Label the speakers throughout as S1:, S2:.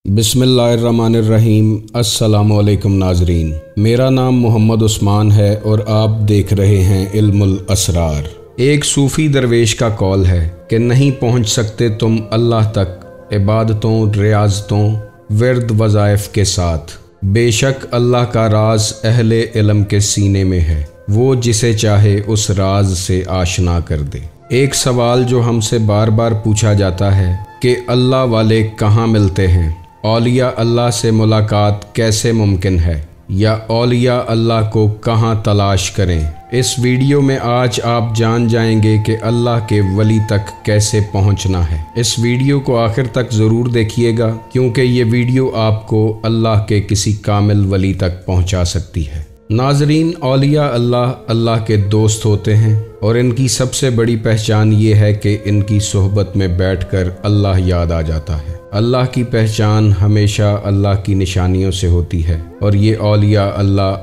S1: बिस्मिल्लाहिर्रहमानिर्रहीम। अस्सलामुअलैकुम नाजरीन, मेरा नाम मोहम्मद उस्मान है और आप देख रहे हैं इल्मुल असरार। एक सूफ़ी दरवेश का कौल है कि नहीं पहुंच सकते तुम अल्लाह तक इबादतों, रियाज़तों, विर्द वज़ाइफ के साथ। बेशक अल्लाह का राज अहले इल्म के सीने में है, वो जिसे चाहे उस राज से आशना कर दे। एक सवाल जो हमसे बार बार पूछा जाता है कि अल्लाह वाले कहाँ मिलते हैं, औलिया अल्लाह से मुलाकात कैसे मुमकिन है, या औलिया अल्लाह को कहाँ तलाश करें। इस वीडियो में आज आप जान जाएंगे कि अल्लाह के वली तक कैसे पहुँचना है। इस वीडियो को आखिर तक ज़रूर देखिएगा, क्योंकि ये वीडियो आपको अल्लाह के किसी कामिल वली तक पहुँचा सकती है। नाजरीन, औलिया अल्लाह के दोस्त होते हैं और इनकी सबसे बड़ी पहचान ये है कि इनकी सोहबत में बैठकर अल्लाह याद आ जाता है। अल्लाह की पहचान हमेशा अल्लाह की निशानियों से होती है और ये औलिया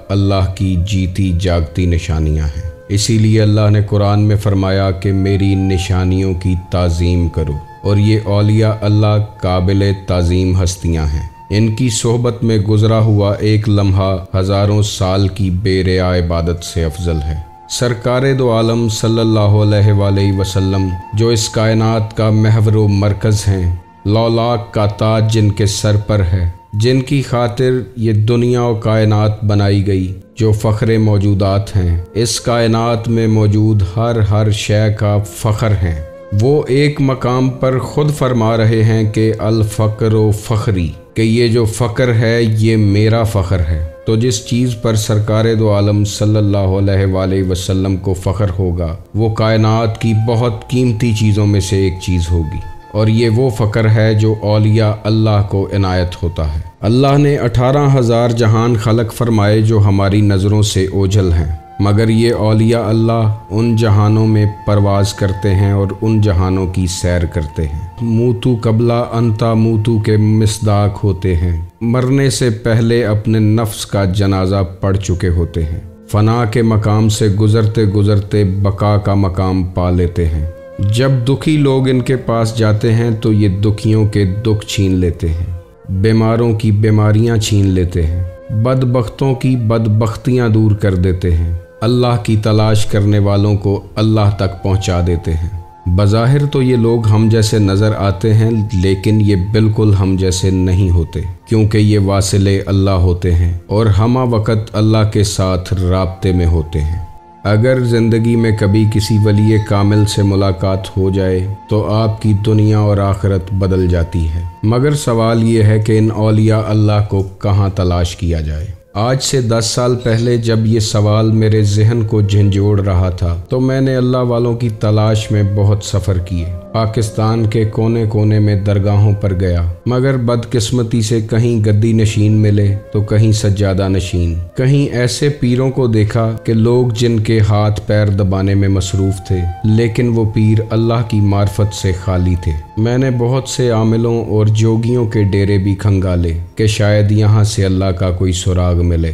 S1: अल्लाह की जीती जागती निशानियां हैं। इसीलिए अल्लाह ने कुरान में फरमाया कि मेरी निशानियों की ताज़ीम करो, और ये औलिया अल्लाह काबिल ताज़ीम हस्तियां हैं। इनकी सोहबत में गुजरा हुआ एक लम्हा हज़ारों साल की बेरिया इबादत से अफजल है। सरकारे दो आलम सल्लल्लाहु अलैहि वसल्लम, जो इस कायनात का महवर व मरकज़ हैं, लौलाक का ताज जिनके सर पर है, जिनकी खातिर ये दुनिया और कायनात बनाई गई, जो फ़ख्र मौजूदात हैं, इस कायनात में मौजूद हर शय का फ़ख्र हैं। वो एक मकाम पर ख़ुद फरमा रहे हैं कि अल फ़क्र फ़ख्री, कि ये जो फ़ख्र है ये मेरा फ़ख्र है। तो जिस चीज़ पर सरकारे दो आलम सल्लल्लाहु अलैहि वसल्लम को फ़ख्र होगा, वो कायनात की बहुत कीमती चीज़ों में से एक चीज़ होगी, और ये वो फ़ख्र है जो औलिया अल्लाह को इनायत होता है। अल्लाह ने 18,000 जहान खलक फरमाए जो हमारी नज़रों से ओझल हैं, मगर ये औलिया अल्लाह उन जहानों में परवाज़ करते हैं और उन जहानों की सैर करते हैं। मूतू कबला अंता मूतू के मिसदाक होते हैं, मरने से पहले अपने नफ्स का जनाजा पढ़ चुके होते हैं। फ़ना के मकाम से गुज़रते गुज़रते बका का मकाम पा लेते हैं। जब दुखी लोग इनके पास जाते हैं तो ये दुखियों के दुख छीन लेते हैं, बीमारों की बीमारियां छीन लेते हैं, बदबख्तों की बदबख्तियां दूर कर देते हैं, अल्लाह की तलाश करने वालों को अल्लाह तक पहुंचा देते हैं। बज़ाहिर तो ये लोग हम जैसे नज़र आते हैं, लेकिन ये बिल्कुल हम जैसे नहीं होते, क्योंकि ये वासिले अल्लाह होते हैं और हमा वक़्त अल्लाह के साथ राब्ते में होते हैं। अगर ज़िंदगी में कभी किसी वली कामिल से मुलाकात हो जाए तो आपकी दुनिया और आखिरत बदल जाती है। मगर सवाल ये है कि इन औलिया अल्लाह को कहाँ तलाश किया जाए। आज से 10 साल पहले जब ये सवाल मेरे जहन को झंझोड़ रहा था, तो मैंने अल्लाह वालों की तलाश में बहुत सफ़र किए। पाकिस्तान के कोने कोने में दरगाहों पर गया, मगर बदकिस्मती से कहीं गद्दी नशीन मिले तो कहीं सज्जादा नशीन। कहीं ऐसे पीरों को देखा कि लोग जिनके हाथ पैर दबाने में मसरूफ़ थे, लेकिन वो पीर अल्लाह की मार्फत से खाली थे। मैंने बहुत से आमिलों और जोगियों के डेरे भी खंगाले कि शायद यहाँ से अल्लाह का कोई सुराग मिले,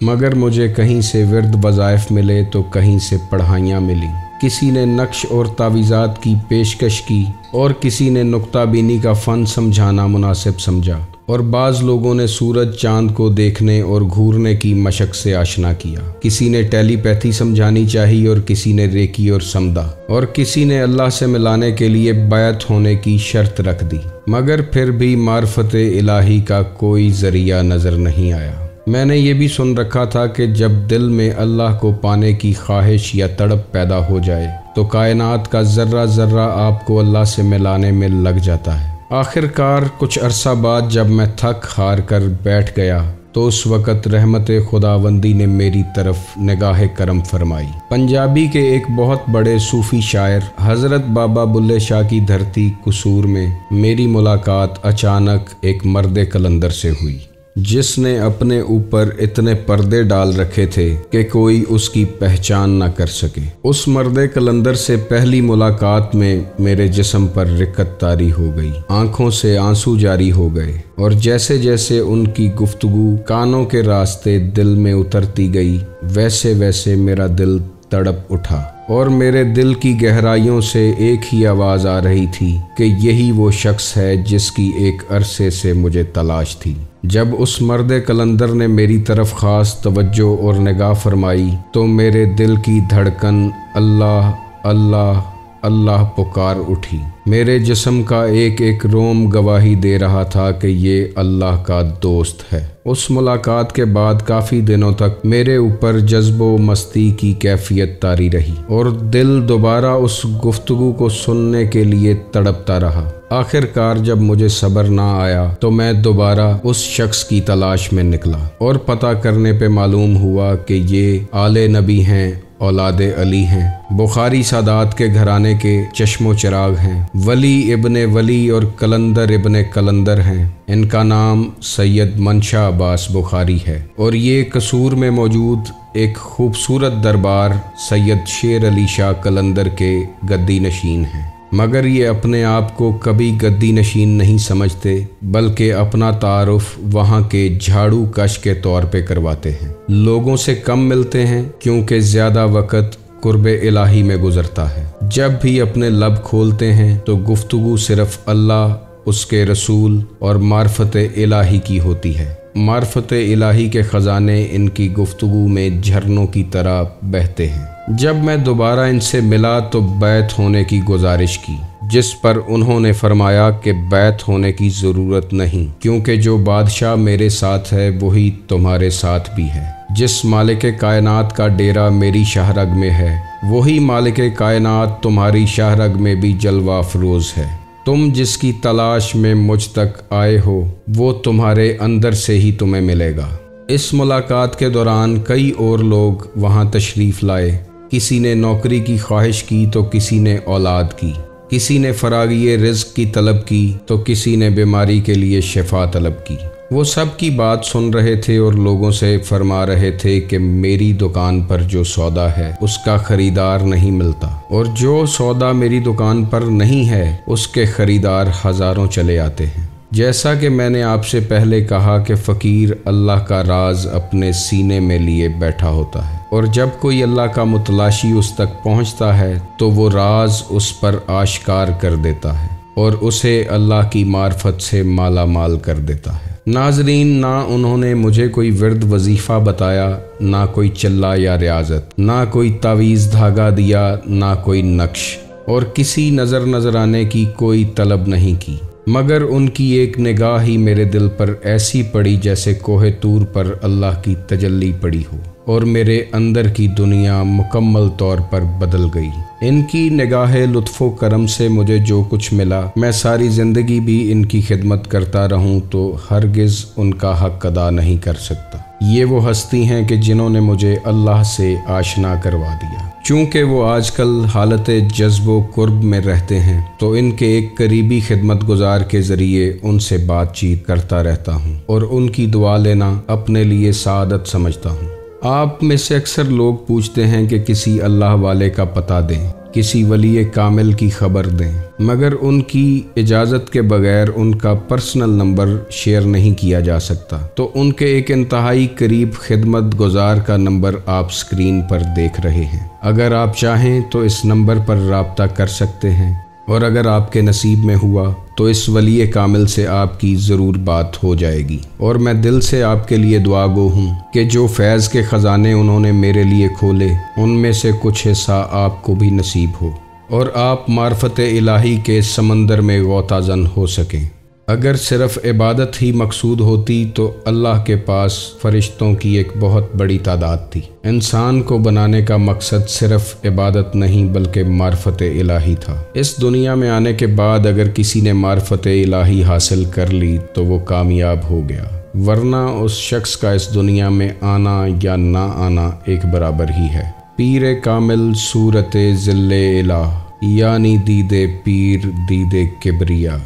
S1: मगर मुझे कहीं से विर्द वज़ाइफ मिले तो कहीं से पढ़ाइयाँ मिली। किसी ने नक्श और तावीज़ात की पेशकश की और किसी ने नुक्ता बीनी का फ़न समझाना मुनासिब समझा, और बाज़ लोगों ने सूरज चाँद को देखने और घूरने की मशक से आशना किया। किसी ने टेलीपैथी समझानी चाहिए और किसी ने रेकी और समदा, और किसी ने अल्लाह से मिलाने के लिए बैत होने की शर्त रख दी, मगर फिर भी मार्फत इलाही का कोई ज़रिया नज़र नहीं आया। मैंने ये भी सुन रखा था कि जब दिल में अल्लाह को पाने की ख्वाहिश या तड़प पैदा हो जाए तो कायनात का ज़र्रा ज़र्रा आपको अल्लाह से मिलाने में लग जाता है। आखिरकार कुछ अरसा बाद जब मैं थक हार कर बैठ गया तो उस वक़्त रहमत खुदावंदी ने मेरी तरफ निगाह करम फरमाई। पंजाबी के एक बहुत बड़े सूफ़ी शायर हज़रत बाबा बुल्ले शाह की धरती कसूर में मेरी मुलाकात अचानक एक मर्द कलंदर से हुई, जिसने अपने ऊपर इतने पर्दे डाल रखे थे कि कोई उसकी पहचान न कर सके। उस मर्द कलंदर से पहली मुलाकात में मेरे जिस्म पर रिक्कत तारी हो गई, आंखों से आंसू जारी हो गए, और जैसे जैसे उनकी गुफ्तगू कानों के रास्ते दिल में उतरती गई, वैसे वैसे मेरा दिल तड़प उठा और मेरे दिल की गहराइयों से एक ही आवाज़ आ रही थी कि यही वो शख्स है जिसकी एक अरसे से मुझे तलाश थी। जब उस मर्द कलंदर ने मेरी तरफ ख़ास तवज्जो और निगाह फरमाई तो मेरे दिल की धड़कन अल्लाह अल्लाह अल्लाह पुकार उठी। मेरे जिस्म का एक एक रोम गवाही दे रहा था कि ये अल्लाह का दोस्त है। उस मुलाकात के बाद काफ़ी दिनों तक मेरे ऊपर जज्बो मस्ती की कैफियत तारी रही और दिल दोबारा उस गुफ्तगू को सुनने के लिए तड़पता रहा। आखिरकार जब मुझे सब्र ना आया तो मैं दोबारा उस शख्स की तलाश में निकला और पता करने पे मालूम हुआ कि ये आले नबी हैं, औलादे अली हैं, बुखारी सादात के घराने के चश्मो चिराग हैं, वली इब्ने वली और कलंदर इब्ने कलंदर हैं। इनका नाम सैयद मंशा अब्बास बुखारी है और ये कसूर में मौजूद एक खूबसूरत दरबार सैयद शेर अली शाह कलंदर के गद्दी नशीन हैं। मगर ये अपने आप को कभी गद्दी नशीन नहीं समझते, बल्कि अपना तारुफ वहाँ के झाड़ू कश के तौर पे करवाते हैं। लोगों से कम मिलते हैं क्योंकि ज़्यादा वक़्त कुर्बे इलाही में गुजरता है। जब भी अपने लब खोलते हैं तो गुफ्तगू सिर्फ अल्लाह, उसके रसूल और मार्फत इलाही की होती है। मार्फत इलाही के ख़जाने इनकी गुफ्तगू में झरनों की तरह बहते हैं। जब मैं दोबारा इनसे मिला तो बैत होने की गुजारिश की, जिस पर उन्होंने फरमाया कि बैत होने की ज़रूरत नहीं, क्योंकि जो बादशाह मेरे साथ है वही तुम्हारे साथ भी है। जिस मालिक कायनात का डेरा मेरी शाहरग में है वही मालिक कायनात तुम्हारी शाहरग में भी जलवा अफरोज़ है। तुम जिसकी तलाश में मुझ तक आए हो वो तुम्हारे अंदर से ही तुम्हें मिलेगा। इस मुलाकात के दौरान कई और लोग वहाँ तशरीफ़ लाए। किसी ने नौकरी की ख्वाहिश की तो किसी ने औलाद की, किसी ने फरागी रिज़्क़ की तलब की तो किसी ने बीमारी के लिए शिफा तलब की। वो सब की बात सुन रहे थे और लोगों से फरमा रहे थे कि मेरी दुकान पर जो सौदा है उसका ख़रीदार नहीं मिलता और जो सौदा मेरी दुकान पर नहीं है उसके ख़रीदार हज़ारों चले आते हैं। जैसा कि मैंने आपसे पहले कहा कि फ़कीर अल्लाह का राज अपने सीने में लिए बैठा होता है और जब कोई अल्लाह का मुतलाशी उस तक पहुंचता है तो वो राज उस पर आश्कार कर देता है और उसे अल्लाह की मार्फत से माला माल कर देता है। नाजरीन, ना उन्होंने मुझे कोई विर्द वजीफ़ा बताया, ना कोई चल्ला या रियाजत, ना कोई तावीज़ धागा दिया, ना कोई नक्श और किसी नज़राने की कोई तलब नहीं की, मगर उनकी एक निगाह ही मेरे दिल पर ऐसी पड़ी जैसे कोहे तूर पर अल्लाह की तजल्ली पड़ी हो और मेरे अंदर की दुनिया मुकम्मल तौर पर बदल गई। इनकी निगाह लुत्फ़ो करम से मुझे जो कुछ मिला, मैं सारी ज़िंदगी भी इनकी खिदमत करता रहूं तो हरगिज़ उनका हक़ अदा नहीं कर सकता। ये वो हस्ती हैं कि जिन्होंने मुझे अल्लाह से आशना करवा दिया। चूँकि वो आजकल हालत जज्बो कुर्ब में रहते हैं तो इनके एक करीबी खिदमत गुजार के ज़रिए उनसे बातचीत करता रहता हूँ और उनकी दुआ लेना अपने लिए सादत समझता हूँ। आप में से अक्सर लोग पूछते हैं कि किसी अल्लाह वाले का पता दें, किसी वली कामिल की खबर दें, मगर उनकी इजाज़त के बगैर उनका पर्सनल नंबर शेयर नहीं किया जा सकता। तो उनके एक इंतहाई करीब खिदमत गुजार का नंबर आप स्क्रीन पर देख रहे हैं। अगर आप चाहें तो इस नंबर पर राब्ता कर सकते हैं और अगर आपके नसीब में हुआ तो इस वली कामिल से आपकी ज़रूर बात हो जाएगी। और मैं दिल से आपके लिए दुआ गो हूँ कि जो फैज़ के ख़जाने उन्होंने मेरे लिए खोले उनमें से कुछ हिस्सा आपको भी नसीब हो और आप मार्फत इलाही के समंदर में गौताज़न हो सकें। अगर सिर्फ़ इबादत ही मकसूद होती तो अल्लाह के पास फ़रिश्तों की एक बहुत बड़ी तादाद थी। इंसान को बनाने का मकसद सिर्फ़ इबादत नहीं बल्कि मार्फत इलाही था। इस दुनिया में आने के बाद अगर किसी ने मार्फत इलाही हासिल कर ली तो वो कामयाब हो गया, वरना उस शख्स का इस दुनिया में आना या ना आना एक बराबर ही है। पीर कामिल सूरत ज़िल्ले इलाह यानी दीदे पीर दीदे किबरिया।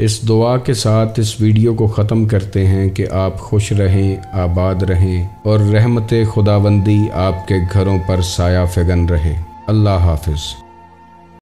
S1: इस दुआ के साथ इस वीडियो को ख़त्म करते हैं कि आप खुश रहें, आबाद रहें और रहमत खुदाबंदी आपके घरों पर साया फ़िगन रहे। अल्लाह हाफ़िज़।